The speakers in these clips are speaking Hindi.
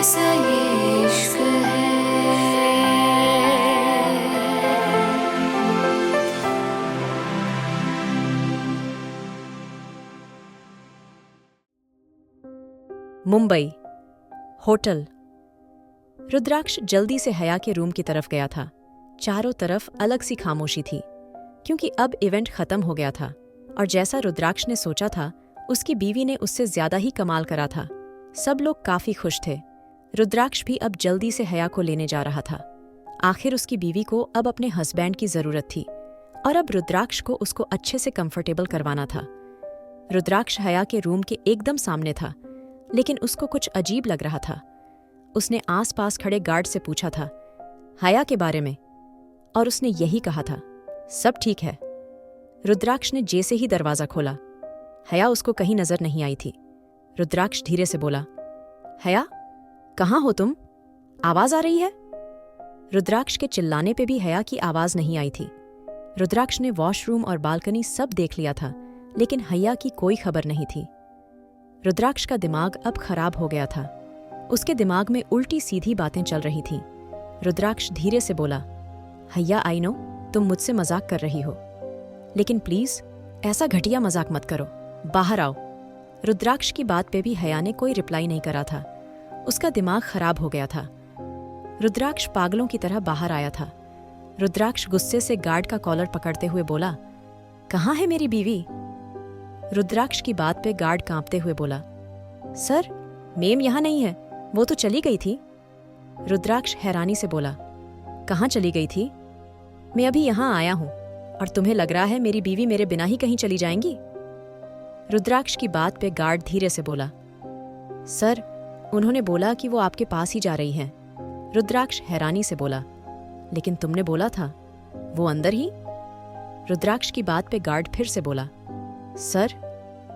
कैसा ये इश्क है। मुंबई, होटल। रुद्राक्ष जल्दी से हया के रूम की तरफ गया था। चारों तरफ अलग सी खामोशी थी, क्योंकि अब इवेंट खत्म हो गया था और जैसा रुद्राक्ष ने सोचा था, उसकी बीवी ने उससे ज्यादा ही कमाल करा था। सब लोग काफी खुश थे। रुद्राक्ष भी अब जल्दी से हया को लेने जा रहा था। आखिर उसकी बीवी को अब अपने हस्बैंड की जरूरत थी और अब रुद्राक्ष को उसको अच्छे से कंफर्टेबल करवाना था। रुद्राक्ष हया के रूम के एकदम सामने था, लेकिन उसको कुछ अजीब लग रहा था। उसने आसपास खड़े गार्ड से पूछा था हया के बारे में, और उसने यही कहा था, सब ठीक है। रुद्राक्ष ने जैसे ही दरवाजा खोला, हया उसको कहीं नजर नहीं आई थी। रुद्राक्ष धीरे से बोला, हया, कहाँ हो तुम? आवाज आ रही है? रुद्राक्ष के चिल्लाने पे भी हया की आवाज नहीं आई थी। रुद्राक्ष ने वॉशरूम और बालकनी सब देख लिया था, लेकिन हया की कोई खबर नहीं थी। रुद्राक्ष का दिमाग अब खराब हो गया था। उसके दिमाग में उल्टी सीधी बातें चल रही थीं। रुद्राक्ष धीरे से बोला, हया, आई नो तुम मुझसे मजाक कर रही हो, लेकिन प्लीज ऐसा घटिया मजाक मत करो, बाहर आओ। रुद्राक्ष की बात पे भी हया ने कोई रिप्लाई नहीं करा था। उसका दिमाग खराब हो गया था। रुद्राक्ष पागलों की तरह बाहर आया था। रुद्राक्ष गुस्से से गार्ड का कॉलर पकड़ते हुए बोला, कहाँ है मेरी बीवी? रुद्राक्ष की बात पे गार्ड कांपते हुए बोला, सर, मेम यहाँ नहीं है, वो तो चली गई थी। रुद्राक्ष हैरानी से बोला, कहाँ चली गई थी? मैं अभी यहाँ आया हूँ और तुम्हें लग रहा है मेरी बीवी मेरे बिना ही कहीं चली जाएंगी? रुद्राक्ष की बात पे गार्ड धीरे से बोला, सर, उन्होंने बोला कि वो आपके पास ही जा रही हैं। रुद्राक्ष हैरानी से बोला, लेकिन तुमने बोला था वो अंदर ही? रुद्राक्ष की बात पे गार्ड फिर से बोला, सर,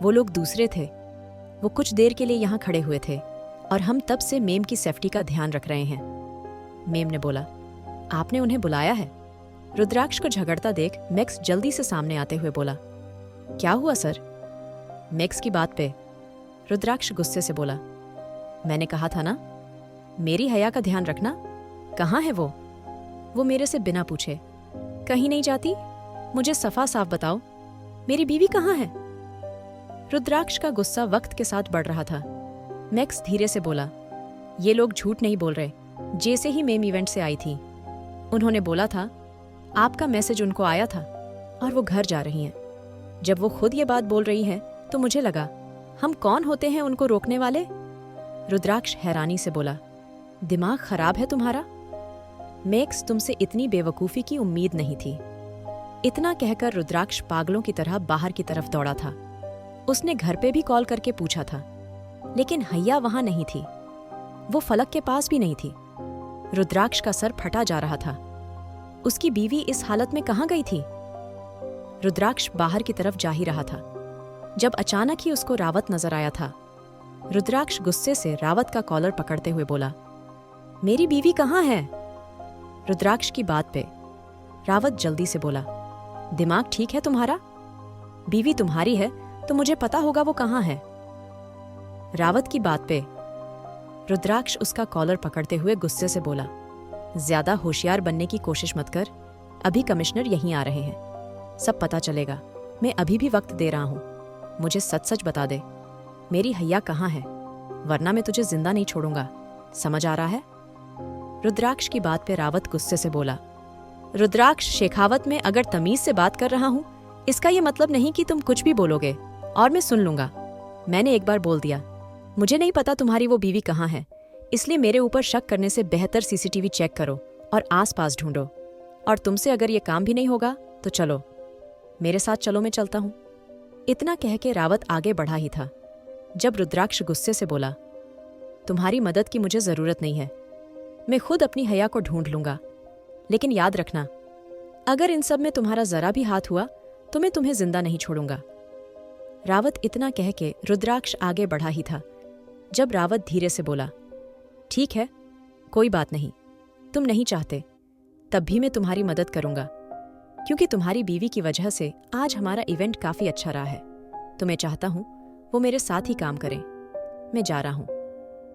वो लोग दूसरे थे। वो कुछ देर के लिए यहाँ खड़े हुए थे और हम तब से मेम की सेफ्टी का ध्यान रख रहे हैं। मेम ने बोला, आपने उन्हें बुलाया है? रुद्राक्ष को झगड़ता देख मैक्स जल्दी से सामने आते हुए बोला, क्या हुआ सर? मैक्स की बात पे रुद्राक्ष गुस्से से बोला, मैंने कहा था ना, मेरी हया का ध्यान रखना। कहाँ है वो? वो मेरे से बिना पूछे कहीं नहीं जाती। मुझे सफा साफ बताओ, मेरी बीवी कहाँ है? रुद्राक्ष का गुस्सा वक्त के साथ बढ़ रहा था। मैक्स धीरे से बोला, ये लोग झूठ नहीं बोल रहे। जैसे ही मेम इवेंट से आई थी, उन्होंने बोला था आपका मैसेज उनको आया था और वो घर जा रही हैं। जब वो खुद ये बात बोल रही हैं, तो मुझे लगा हम कौन होते हैं उनको रोकने वाले? रुद्राक्ष हैरानी से बोला, दिमाग खराब है तुम्हारा? मैक्स, तुमसे इतनी बेवकूफ़ी की उम्मीद नहीं थी। इतना कहकर रुद्राक्ष पागलों की तरह बाहर की तरफ दौड़ा था। उसने घर पे भी कॉल करके पूछा था, लेकिन हया वहां नहीं थी। वो फलक के पास भी नहीं थी। रुद्राक्ष का सर फटा जा रहा था। उसकी बीवी इस हालत में कहाँ गई थी? रुद्राक्ष बाहर की तरफ जा ही रहा था, जब अचानक ही उसको रावत नजर आया था। रुद्राक्ष गुस्से से रावत का कॉलर पकड़ते हुए बोला, मेरी बीवी कहाँ है? रुद्राक्ष की बात पे रावत जल्दी से बोला, दिमाग ठीक है तुम्हारा? बीवी तुम्हारी है तो मुझे पता होगा वो कहाँ है। रावत की बात पे रुद्राक्ष उसका कॉलर पकड़ते हुए गुस्से से बोला, ज्यादा होशियार बनने की कोशिश मत कर। अभी कमिश्नर यहीं आ रहे हैं, सब पता चलेगा। मैं अभी भी वक्त दे रहा हूँ। मुझे सच सच बता दे, मेरी हया कहाँ है, वरना मैं तुझे जिंदा नहीं छोड़ूंगा। समझ आ रहा है? रुद्राक्ष की बात पे रावत गुस्से से बोला, रुद्राक्ष शेखावत, में अगर तमीज से बात कर रहा हूँ, इसका ये मतलब नहीं कि तुम कुछ भी बोलोगे और मैं सुन लूंगा। मैंने एक बार बोल दिया, मुझे नहीं पता तुम्हारी वो बीवी कहाँ है, इसलिए मेरे ऊपर शक करने से बेहतर सीसीटीवी चेक करो और आसपास ढूंढो। और तुमसे अगर ये काम भी नहीं होगा तो चलो, मेरे साथ चलो, मैं चलता हूँ। इतना कह के रावत आगे बढ़ा ही था, जब रुद्राक्ष गुस्से से बोला, तुम्हारी मदद की मुझे जरूरत नहीं है, मैं खुद अपनी हया को ढूंढ लूंगा। लेकिन याद रखना, अगर इन सब में तुम्हारा जरा भी हाथ हुआ तो मैं तुम्हें जिंदा नहीं छोड़ूंगा। रावत इतना कह के रुद्राक्ष आगे बढ़ा ही था, जब रावत धीरे से बोला, ठीक है, कोई बात नहीं, तुम नहीं चाहते, तब भी मैं तुम्हारी मदद करूंगा, क्योंकि तुम्हारी बीवी की वजह से आज हमारा इवेंट काफी अच्छा रहा है। तो मैं चाहता हूं वो मेरे साथ ही काम करें। मैं जा रहा हूं।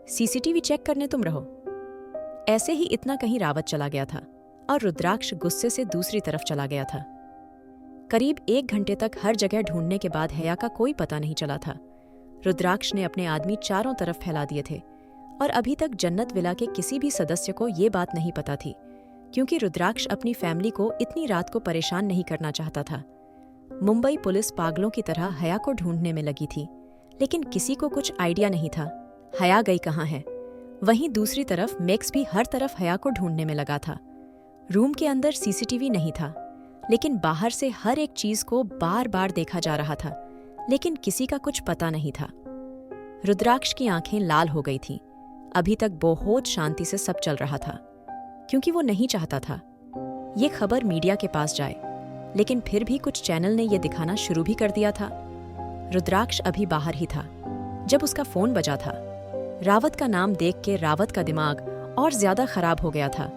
सीसीटीवी चेक करने तुम रहो। ऐसे ही इतना कहीं रावत चला गया था और रुद्राक्ष गुस्से से दूसरी तरफ चला गया था। करीब 1 घंटे तक हर जगह ढूंढने के बाद हया का कोई पता नहीं चला था। रुद्राक्ष ने अपने आदमी चारों तरफ फैला दिए थे और अभी तक जन्नत विला के किसी भी सदस्य को ये बात नहीं पता थी, क्योंकि रुद्राक्ष अपनी फैमिली को इतनी रात को परेशान नहीं करना चाहता था। मुंबई पुलिस पागलों की तरह हया को ढूंढने में लगी थी, लेकिन किसी को कुछ आइडिया नहीं था हया गई कहाँ है। वहीं दूसरी तरफ मैक्स भी हर तरफ हया को ढूंढने में लगा था। रूम के अंदर सीसीटीवी नहीं था, लेकिन बाहर से हर एक चीज को बार बार देखा जा रहा था, लेकिन किसी का कुछ पता नहीं था। रुद्राक्ष की आंखें लाल हो गई थीं। अभी तक बहुत शांति से सब चल रहा था, क्योंकि वो नहीं चाहता था ये खबर मीडिया के पास जाए, लेकिन फिर भी कुछ चैनल ने ये दिखाना शुरू भी कर दिया था। रुद्राक्ष अभी बाहर ही था जब उसका फोन बजा था। रावत का नाम देख के रावत का दिमाग और ज्यादा खराब हो गया था,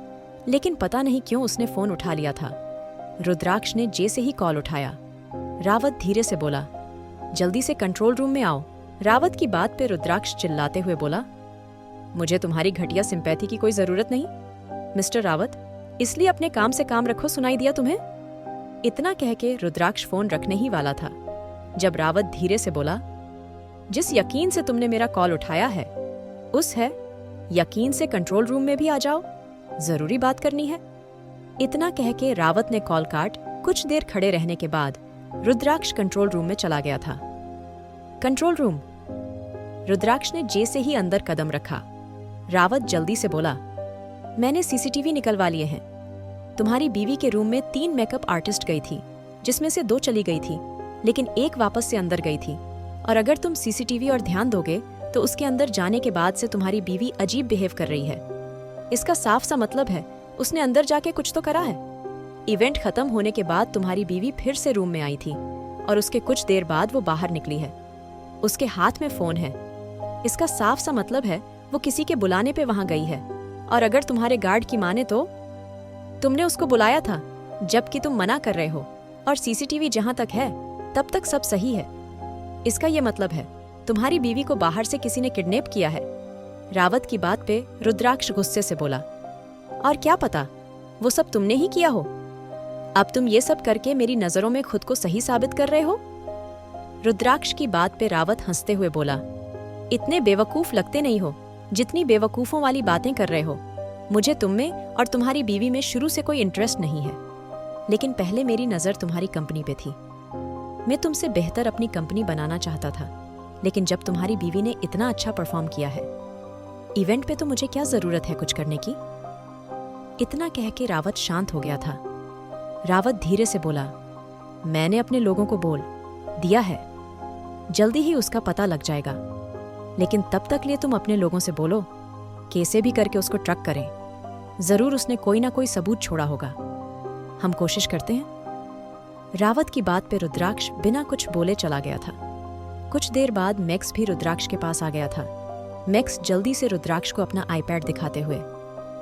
लेकिन पता नहीं क्यों उसने फोन उठा लिया था। रुद्राक्ष ने जैसे ही कॉल उठाया, रावत धीरे से बोला, जल्दी से कंट्रोल रूम में आओ। रावत की बात पे रुद्राक्ष चिल्लाते हुए बोला, मुझे तुम्हारी घटिया सिंपैथी की कोई जरूरत नहीं मिस्टर रावत, इसलिए अपने काम से काम रखो। सुनाई दिया तुम्हें? इतना कह के रुद्राक्ष फोन रखने ही वाला था जब रावत धीरे से बोला, जिस यकीन से तुमने मेरा कॉल उठाया है उस है यकीन से कंट्रोल रूम में भी आ जाओ, जरूरी बात करनी है। इतना कह के रावत ने कॉल काट कुछ देर खड़े रहने के बाद रुद्राक्ष कंट्रोल रूम में चला गया था। Control room. रुद्राक्ष ने जैसे ही अंदर कदम रखा, रावत जल्दी से बोला, मैंने सीसीटीवी निकलवा लिए हैं। तुम्हारी बीवी के रूम में 3 मेकअप आर्टिस्ट गई थी, जिसमें से 2 चली गई थी, लेकिन एक वापस से अंदर गई थी। और अगर तुम सीसीटीवी और ध्यान दोगे तो उसके अंदर जाने के बाद से तुम्हारी बीवी अजीब बिहेव कर रही है। इसका साफ सा मतलब है उसने अंदर जाके कुछ तो करा है। इवेंट खत्म होने के बाद तुम्हारी बीवी फिर से रूम में आई थी और उसके कुछ देर बाद वो बाहर निकली है। उसके हाथ में फोन है। इसका साफ सा मतलब है वो किसी के बुलाने पे वहां गई है। और अगर तुम्हारे गार्ड की माने तो तुमने उसको बुलाया था जबकि तुम मना कर रहे हो, और सीसीटीवी जहां तक है तब तक सब सही है। इसका ये मतलब है तुम्हारी बीवी को बाहर से किसी ने किडनैप किया है। रावत की बात पे रुद्राक्ष गुस्से से बोला, और क्या पता वो सब तुमने ही किया हो। अब तुम ये सब करके मेरी नजरों में खुद को सही साबित कर रहे हो। रुद्राक्ष की बात पे रावत हंसते हुए बोला, इतने बेवकूफ लगते नहीं हो जितनी बेवकूफों वाली बातें कर रहे हो। मुझे तुम में और तुम्हारी बीवी में शुरू से कोई इंटरेस्ट नहीं है, लेकिन पहले मेरी नजर तुम्हारी कंपनी पे थी। मैं तुमसे बेहतर अपनी कंपनी बनाना चाहता था, लेकिन जब तुम्हारी बीवी ने इतना अच्छा परफॉर्म किया है इवेंट पे, तो मुझे क्या जरूरत है कुछ करने की। इतना कह के रावत शांत हो गया था। रावत धीरे से बोला, मैंने अपने लोगों को बोल दिया है, जल्दी ही उसका पता लग जाएगा, लेकिन तब तक लिए तुम अपने लोगों से बोलो कैसे भी करके उसको ट्रैक करें। जरूर उसने कोई ना कोई सबूत छोड़ा होगा। हम कोशिश करते हैं। रावत की बात पे रुद्राक्ष बिना कुछ बोले चला गया था। कुछ देर बाद मैक्स भी रुद्राक्ष के पास आ गया था। मैक्स जल्दी से रुद्राक्ष को अपना आईपैड दिखाते हुए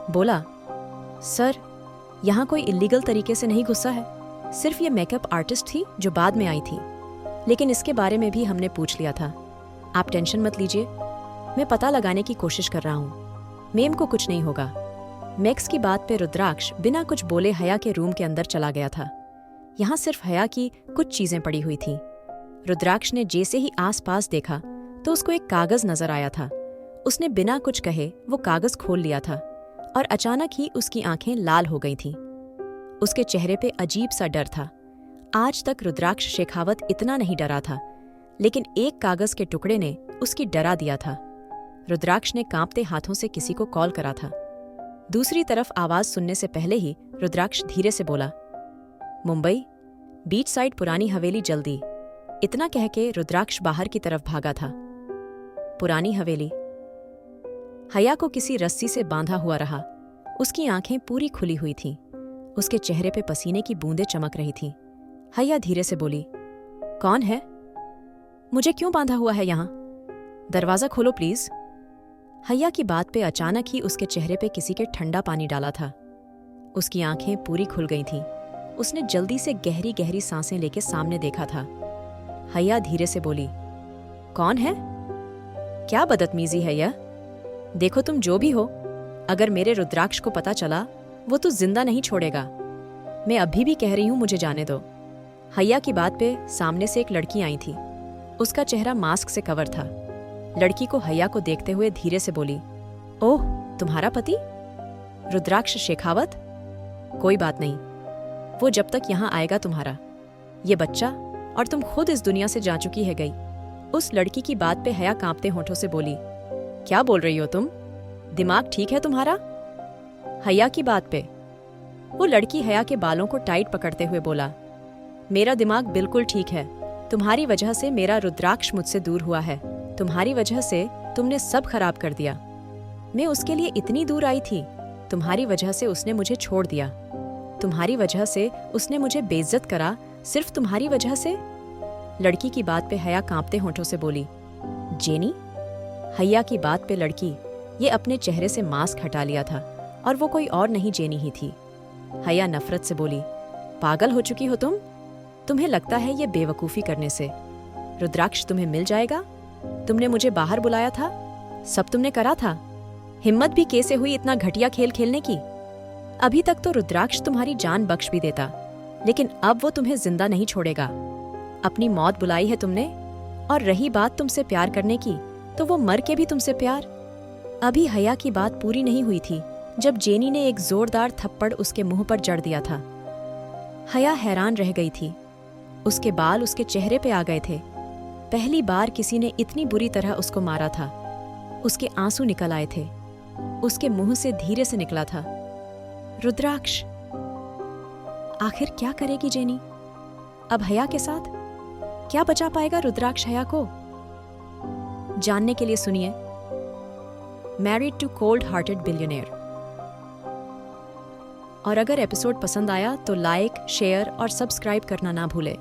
बोला, सर, यहाँ कोई इलीगल तरीके से नहीं घुसा है, सिर्फ ये मेकअप आर्टिस्ट थी जो बाद में आई थी, लेकिन इसके बारे में भी हमने पूछ लिया था। आप टेंशन मत लीजिए, मैं पता लगाने की कोशिश कर रहा हूँ, मेम को कुछ नहीं होगा। मैक्स की बात पे रुद्राक्ष बिना कुछ बोले हया के रूम के अंदर चला गया था। यहाँ सिर्फ हया की कुछ चीजें पड़ी हुई थी। रुद्राक्ष ने जैसे ही आसपास देखा तो उसको एक कागज नजर आया था। उसने बिना कुछ कहे वो कागज खोल लिया था और अचानक ही उसकी आंखें लाल हो गई थीं। उसके चेहरे पे अजीब सा डर था। आज तक रुद्राक्ष शेखावत इतना नहीं डरा था, लेकिन एक कागज के टुकड़े ने उसकी डरा दिया था। रुद्राक्ष ने कांपते हाथों से किसी को कॉल करा था। दूसरी तरफ आवाज सुनने से पहले ही रुद्राक्ष धीरे से बोला, मुंबई, बीच साइड पुरानी हवेली, जल्दी। इतना कह के रुद्राक्ष बाहर की तरफ भागा था। पुरानी हवेली। हया को किसी रस्सी से बांधा हुआ रहा। उसकी आंखें पूरी खुली हुई थीं। उसके चेहरे पे पसीने की बूंदें चमक रही थीं। हया धीरे से बोली, कौन है? मुझे क्यों बांधा हुआ है यहाँ? दरवाजा खोलो प्लीज। हया की बात पे अचानक ही उसके चेहरे पे किसी के ठंडा पानी डाला था। उसकी आंखें पूरी खुल गई थीं। उसने जल्दी से गहरी गहरी सांसें लेके सामने देखा था। हया धीरे से बोली, कौन है? क्या बदतमीजी है यह? देखो तुम जो भी हो, अगर मेरे रुद्राक्ष को पता चला वो तो जिंदा नहीं छोड़ेगा। मैं अभी भी कह रही हूं, मुझे जाने दो। हैया की बात पे सामने से एक लड़की आई थी। उसका चेहरा मास्क से कवर था। लड़की को हैया को देखते हुए धीरे से बोली, ओह, तुम्हारा पति रुद्राक्ष शेखावत? कोई बात नहीं, वो जब तक यहाँ आएगा तुम्हारा ये बच्चा और तुम खुद इस दुनिया से जा चुकी है गई। उस लड़की की बात पे हैया कांपते होठों से बोली, क्या बोल रही हो तुम? दिमाग ठीक है तुम्हारा? हैया की बात पे वो लड़की हैया के बालों को टाइट पकड़ते हुए बोला, मेरा दिमाग बिल्कुल ठीक है। तुम्हारी वजह से मेरा रुद्राक्ष मुझसे दूर हुआ है। तुम्हारी वजह से तुमने सब खराब कर दिया। मैं उसके लिए इतनी दूर आई थी, तुम्हारी वजह से उसने मुझे छोड़ दिया। तुम्हारी वजह से उसने मुझे बेइज्जत करा, सिर्फ तुम्हारी वजह से। लड़की की बात पे हैया कांपते होठों से बोली, जेनी? हैया की बात पे लड़की ये अपने चेहरे से मास्क हटा लिया था और वो कोई और नहीं जेनी ही थी। हैया नफरत से बोली, पागल हो चुकी हो तुम? तुम्हें लगता है ये बेवकूफ़ी करने से रुद्राक्ष तुम्हें मिल जाएगा? तुमने मुझे बाहर बुलाया था, सब तुमने करा था। हिम्मत भी कैसे हुई इतना घटिया खेल खेलने की? अभी तक तो रुद्राक्ष तुम्हारी जान बख्श भी देता, लेकिन अब वो तुम्हें जिंदा नहीं छोड़ेगा। अपनी मौत बुलाई है तुमने। और रही बात तुमसे प्यार करने की, तो वो मर के भी तुमसे प्यार। अभी हैया की बात पूरी नहीं हुई थी जब जेनी ने एक जोरदार थप्पड़ उसके मुंह पर जड़ दिया था। हैया हैरान रह गई थी। उसके बाल उसके चेहरे पे आ गए थे। पहली बार किसी ने इतनी बुरी तरह उसको मारा था। उसके आंसू निकल आए थे। उसके मुंह से धीरे से निकला था, रुद्राक्ष। आखिर क्या करेगी जेनी अब हैया के साथ? क्या बचा पाएगा रुद्राक्ष हैया को? जानने के लिए सुनिए married to cold hearted billionaire. और अगर एपिसोड पसंद आया तो लाइक, शेयर और सब्सक्राइब करना ना भूलें।